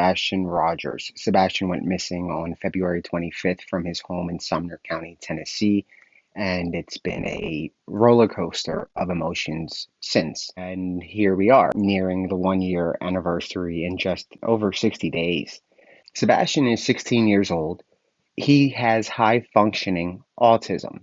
Sebastian Rogers. Sebastian went missing on February 25th from his home in Sumner County, Tennessee, and it's been a roller coaster of emotions since. And here we are, nearing the 1 year anniversary in just over 60 days. Sebastian is 16 years old. He has high functioning autism.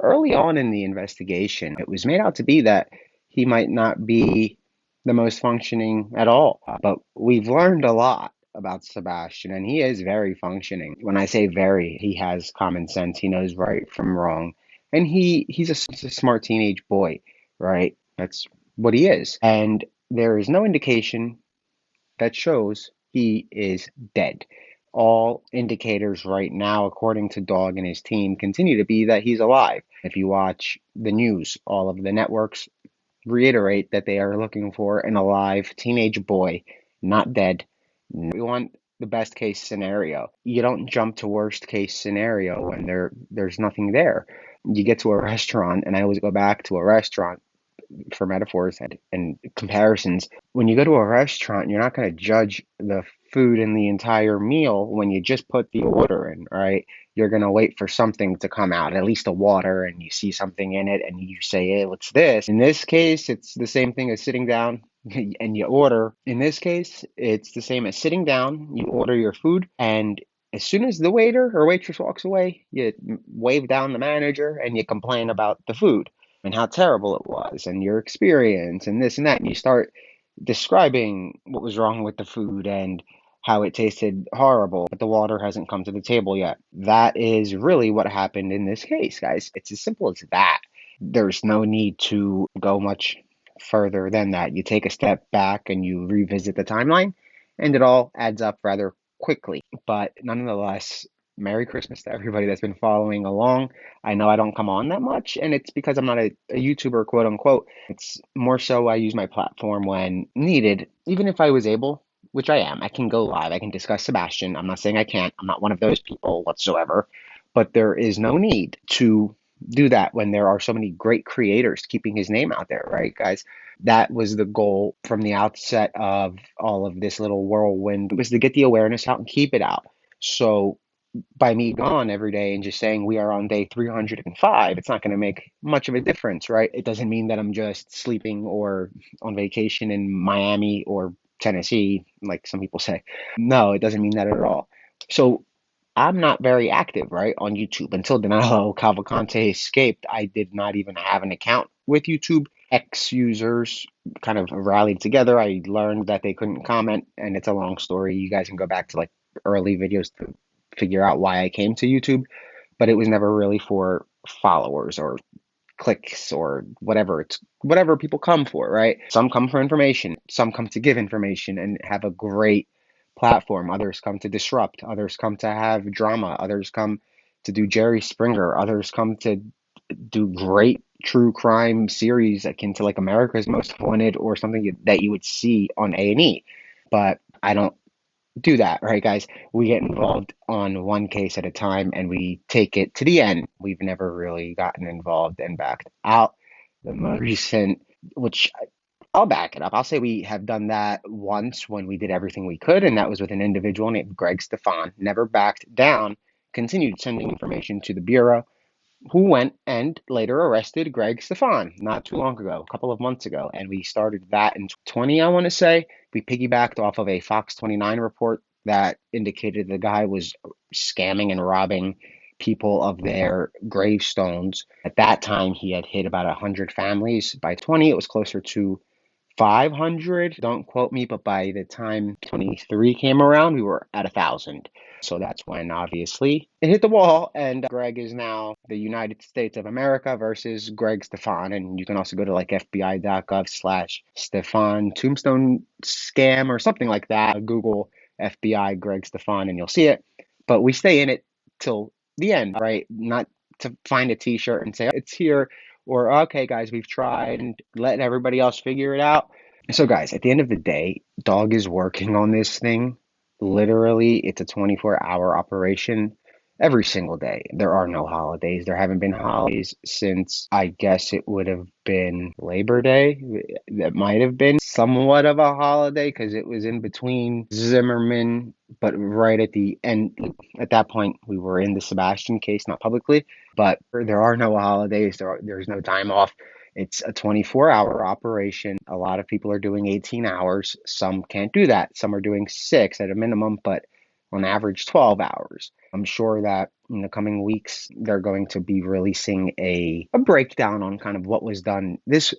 Early on in the investigation, it was made out to be that he might not be the most functioning at all. But we've learned a lot about Sebastian, and he is very functioning. When I say very, he has common sense. He knows right from wrong. And he's a smart teenage boy, right? That's what he is. And there is no indication that shows he is dead. All indicators right now, according to Dog and his team, continue to be that he's alive. If you watch the news, all of the networks reiterate that they are looking for an alive teenage boy, not dead. We want the best case scenario. You don't jump to worst case scenario when there's nothing there. You get to a restaurant, and I always go back to a restaurant for metaphors and comparisons. When you go to a restaurant, you're not going to judge the food in the entire meal when you just put the order in, right? You're going to wait for something to come out, at least a water, and you see something in it and you say, hey, what's this? In this case, it's the same thing as sitting down and you order. In this case, it's the same as sitting down, you order your food, and as soon as the waiter or waitress walks away, you wave down the manager and you complain about the food and how terrible it was and your experience and this and that. And you start describing what was wrong with the food and how it tasted horrible, but the water hasn't come to the table yet. That is really what happened in this case, guys. It's as simple as that. There's no need to go much further than that. You take a step back and you revisit the timeline, and it all adds up rather quickly. But nonetheless, Merry Christmas to everybody that's been following along. I know I don't come on that much, and it's because I'm not a YouTuber, quote unquote. It's more so I use my platform when needed. Even if I was able, which I am, I can go live, I can discuss Sebastian. I'm not saying I can't, I'm not one of those people whatsoever, but there is no need to do that when there are so many great creators keeping his name out there, right, guys? That was the goal from the outset of all of this little whirlwind, was to get the awareness out and keep it out. So by me gone every day and just saying we are on day 305, it's not going to make much of a difference, right? It doesn't mean that I'm just sleeping or on vacation in Miami or Tennessee, like some people say. No, it doesn't mean that at all. So I'm not very active, right, on YouTube. Until Danilo Cavalcante escaped, I did not even have an account with YouTube. X users kind of rallied together. I learned that they couldn't comment, and it's a long story. You guys can go back to like early videos to figure out why I came to YouTube, but it was never really for followers or clicks or whatever. It's whatever people come for, right? Some come for information, some come to give information and have a great platform. Others come to disrupt, others come to have drama, others come to do Jerry Springer, others come to do great true crime series akin to like America's Most Wanted or something that you would see on A&E. But I don't do that, right, guys? We get involved on one case at a time and we take it to the end. We've never really gotten involved and backed out. The most recent, which I'll back it up. I'll say we have done that once when we did everything we could, and that was with an individual named Greg Stefan. Never backed down, continued sending information to the Bureau, who went and later arrested Greg Stefan not too long ago, a couple of months ago. And we started that in 20, I want to say. We piggybacked off of a Fox 29 report that indicated the guy was scamming and robbing people of their gravestones. At that time, he had hit about 100 families. By 20, it was closer to 500. Don't quote me, but by the time 23 came around, we were at 1,000. So that's when obviously it hit the wall, and Greg is now the United States of America versus Greg Stefan. And you can also go to like FBI.gov/Stefan Tombstone scam or something like that. Google FBI Greg Stefan and you'll see it. But we stay in it till the end, right? Not to find a t-shirt and say it's here, or okay, guys, we've tried, and let everybody else figure it out. So, guys, at the end of the day, Dog is working on this thing. Literally, it's a 24-hour operation. every single day. There are no holidays. There haven't been holidays since, I guess it would have been Labor Day. That might have been somewhat of a holiday because it was in between Zimmerman, but right at the end. At that point, we were in the Sebastian case, not publicly, but there are no holidays. There's no time off. It's a 24-hour operation. A lot of people are doing 18 hours. Some can't do that. Some are doing six at a minimum, but on average 12 hours. I'm sure that in the coming weeks they're going to be releasing a breakdown on kind of what was done this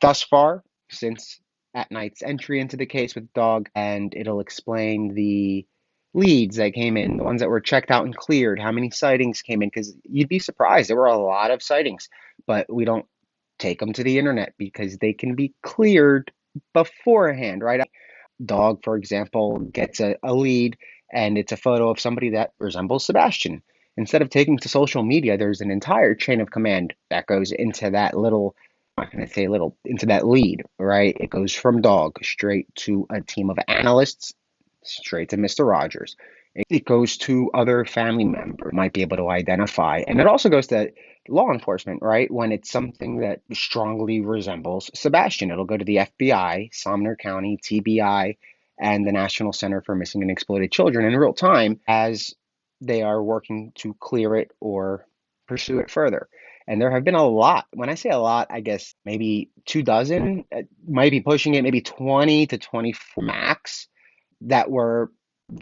thus far since at night's entry into the case with the dog, and it'll explain the leads that came in, the ones that were checked out and cleared, how many sightings came in, because you'd be surprised. There were a lot of sightings, but we don't take them to the internet because they can be cleared beforehand, right? Dog, for example, gets a lead and it's a photo of somebody that resembles Sebastian. Instead of taking to social media, there's an entire chain of command that goes into that little, I'm not going to say little, into that lead, right? It goes from dog straight to a team of analysts, straight to Mr. Rogers. It goes to other family members, might be able to identify. And it also goes to law enforcement, right? When it's something that strongly resembles Sebastian, it'll go to the FBI, Sumner County, TBI, and the National Center for Missing and Exploited Children in real time as they are working to clear it or pursue it further. And there have been a lot. When I say a lot, I guess maybe 2 dozen, might be pushing it, maybe 20 to 24 max that were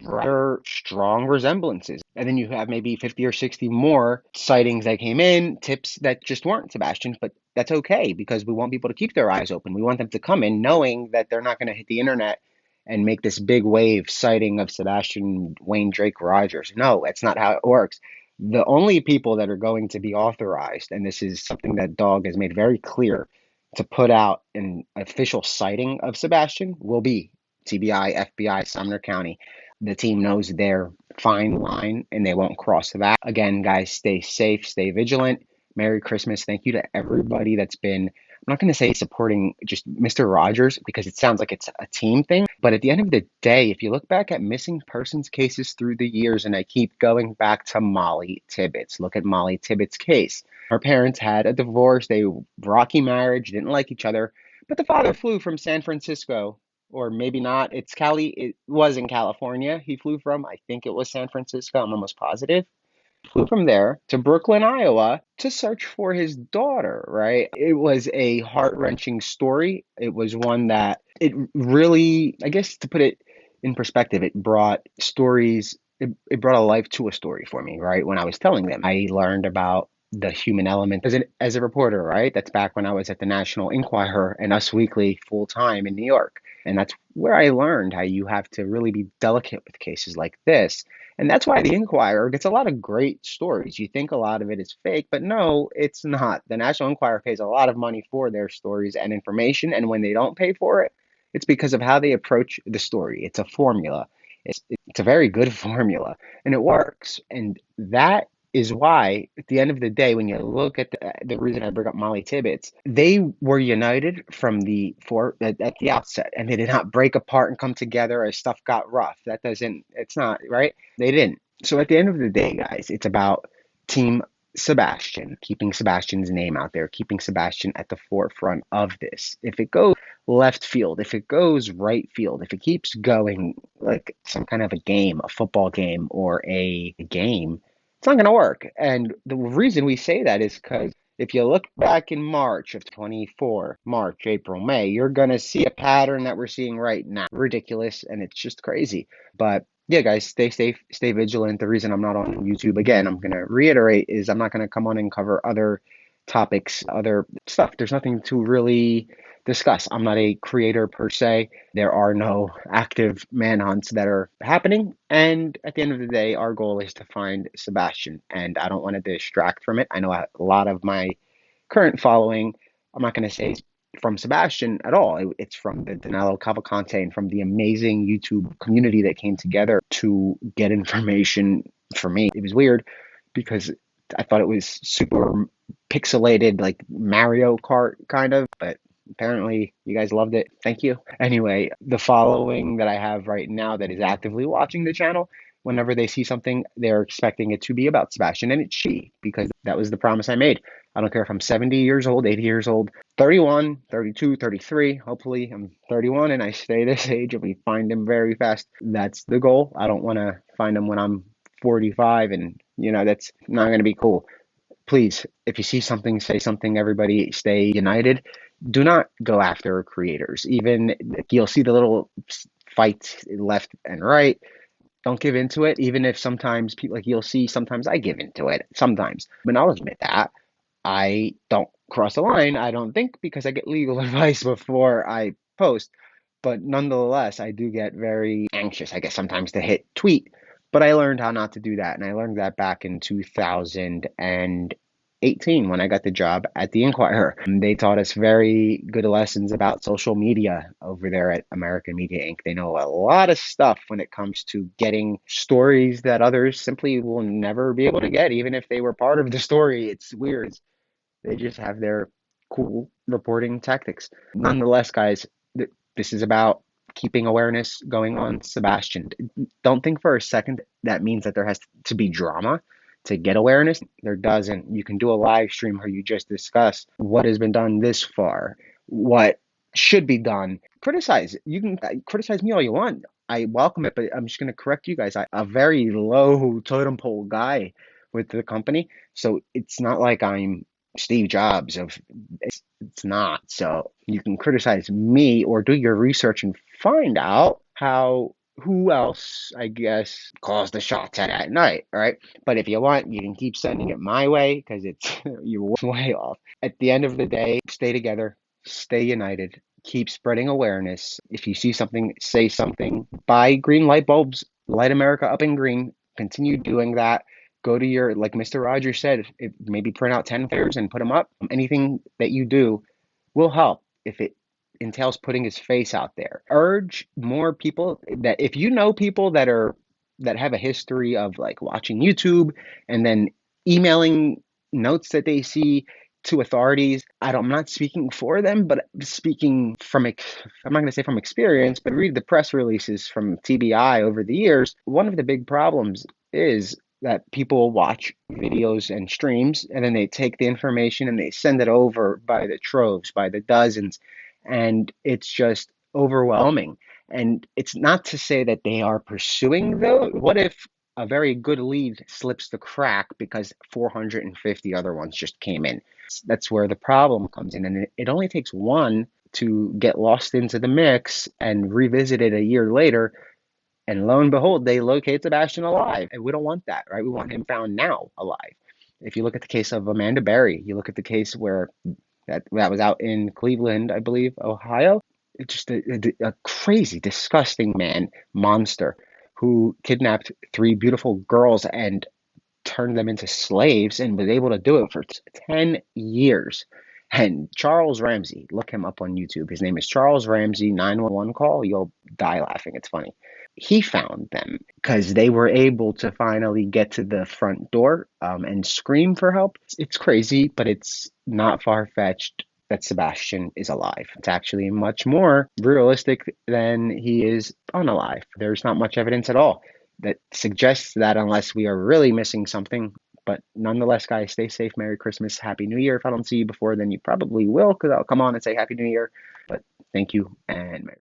rather strong resemblances. And then you have maybe 50 or 60 more sightings that came in, tips that just weren't Sebastian, but that's okay because we want people to keep their eyes open. We want them to come in knowing that they're not going to hit the internet and make this big wave sighting of Sebastian Wayne Drake Rogers. No, that's not how it works. The only people that are going to be authorized, and this is something that Dog has made very clear, to put out an official sighting of Sebastian will be TBI, FBI, Sumner County. The team knows their fine line and they won't cross that. Again, guys, stay safe, stay vigilant. Merry Christmas. Thank you to everybody that's been, I'm not going to say supporting just Mr. Rogers because it sounds like it's a team thing. But at the end of the day, if you look back at missing persons cases through the years, and I keep going back to Molly Tibbetts, look at Molly Tibbetts' case. Her parents had a divorce, they rocky marriage, didn't like each other, but the father flew from San Francisco, or maybe not. It's Cali. It was in California. He flew from. I think it was San Francisco. I'm almost positive. Flew from there to Brooklyn, Iowa to search for his daughter, right? It was a heart-wrenching story. It was one that it really, I guess to put it in perspective, it brought stories, it brought a life to a story for me, right? When I was telling them, I learned about the human element as a reporter, right? That's back when I was at the National Enquirer and Us Weekly full time in New York. And that's where I learned how you have to really be delicate with cases like this. And that's why the Enquirer gets a lot of great stories. You think a lot of it is fake, but no, it's not. The National Enquirer pays a lot of money for their stories and information. And when they don't pay for it, it's because of how they approach the story. It's a formula. It's a very good formula and it works. And that is why, at the end of the day, when you look at the reason I bring up Molly Tibbetts, they were united from at the outset, and they did not break apart and come together as stuff got rough. That doesn't, it's not right. They didn't. So at the end of the day, guys, it's about Team Sebastian, keeping Sebastian's name out there, keeping Sebastian at the forefront of this. If it goes left field, if it goes right field, if it keeps going like some kind of a game, a football game or a game, it's not going to work. And the reason we say that is because if you look back in March of 24, March, April, May, you're going to see a pattern that we're seeing right now. Ridiculous, and it's just crazy. But yeah, guys, stay safe, stay vigilant. The reason I'm not on YouTube, again, I'm going to reiterate, is I'm not going to come on and cover other topics, other stuff. There's nothing to really discuss. I'm not a creator per se. There are no active manhunts that are happening. And at the end of the day, our goal is to find Sebastian. And I don't want to distract from it. I know a lot of my current following, I'm not going to say from Sebastian at all. It's from the Danilo Cavalcante and from the amazing YouTube community that came together to get information. For me, it was weird because I thought it was super pixelated, like Mario Kart kind of, but Apparently, you guys loved it. Thank you. Anyway, the following that I have right now that is actively watching the channel, whenever they see something, they're expecting it to be about Sebastian, and it's she, because that was the promise I made. I don't care if I'm 70 years old, 80 years old, 31, 32, 33. Hopefully, I'm 31 and I stay this age and we find him very fast. That's the goal. I don't want to find him when I'm 45, and that's not going to be cool. Please, if you see something, say something. Everybody stay united. Do not go after creators. Even you'll see the little fights left and right. Don't give into it. Even if sometimes people, like, you'll see, sometimes I give into it. Sometimes, but I'll admit that I don't cross the line. I don't think, because I get legal advice before I post. But nonetheless, I do get very anxious, I guess, sometimes to hit tweet. But I learned how not to do that. And I learned that back in 2018 when I got the job at the Inquirer. They taught us very good lessons about social media over there at American Media Inc. They know a lot of stuff when it comes to getting stories that others simply will never be able to get, even if they were part of the story. It's weird. They just have their cool reporting tactics. Nonetheless, guys, this is about keeping awareness going on Sebastian. Don't think for a second that means that there has to be drama to get awareness. There doesn't. You can do a live stream where you just discuss what has been done this far, what should be done. Criticize. You can criticize me all you want. I welcome it, but I'm just going to correct you guys. I'm a very low totem pole guy with the company, so it's not like I'm Steve Jobs of it's not. So you can criticize me or do your research and find out how who else, I guess, calls the shots at night, all right? But if you want, you can keep sending it my way because it's you're way off. At the end of the day, stay together, stay united, keep spreading awareness. If you see something, say something. Buy green light bulbs, light America up in green. Continue doing that. Go to your, like Mr. Rogers said, maybe print out 10 flyers and put them up. Anything that you do will help if it entails putting his face out there. Urge more people that if you know people that have a history of like watching YouTube and then emailing notes that they see to authorities. I'm not speaking for them, but speaking from, I'm not going to say from experience, but read the press releases from TBI over the years. One of the big problems is that people watch videos and streams and then they take the information and they send it over by the troves, by the dozens, and it's just overwhelming. And it's not to say that they are pursuing though. What if a very good lead slips the crack because 450 other ones just came in? That's where the problem comes in. And it only takes one to get lost into the mix and revisit it a year later. And lo and behold, they locate Sebastian alive. And we don't want that, right? We want him found now alive. If you look at the case of Amanda Berry, you look at the case where that was out in Cleveland, I believe, Ohio. It's just a crazy, disgusting man, monster, who kidnapped three beautiful girls and turned them into slaves and was able to do it for 10 years. And Charles Ramsey, look him up on YouTube. His name is Charles Ramsey, 911 call. You'll die laughing. It's funny. He found them because they were able to finally get to the front door and scream for help. It's crazy, but it's not far-fetched that Sebastian is alive. It's actually much more realistic than he is unalive. There's not much evidence at all that suggests that, unless we are really missing something. But nonetheless, guys, stay safe. Merry Christmas. Happy New Year. If I don't see you before, then you probably will, because I'll come on and say Happy New Year. But thank you and Merry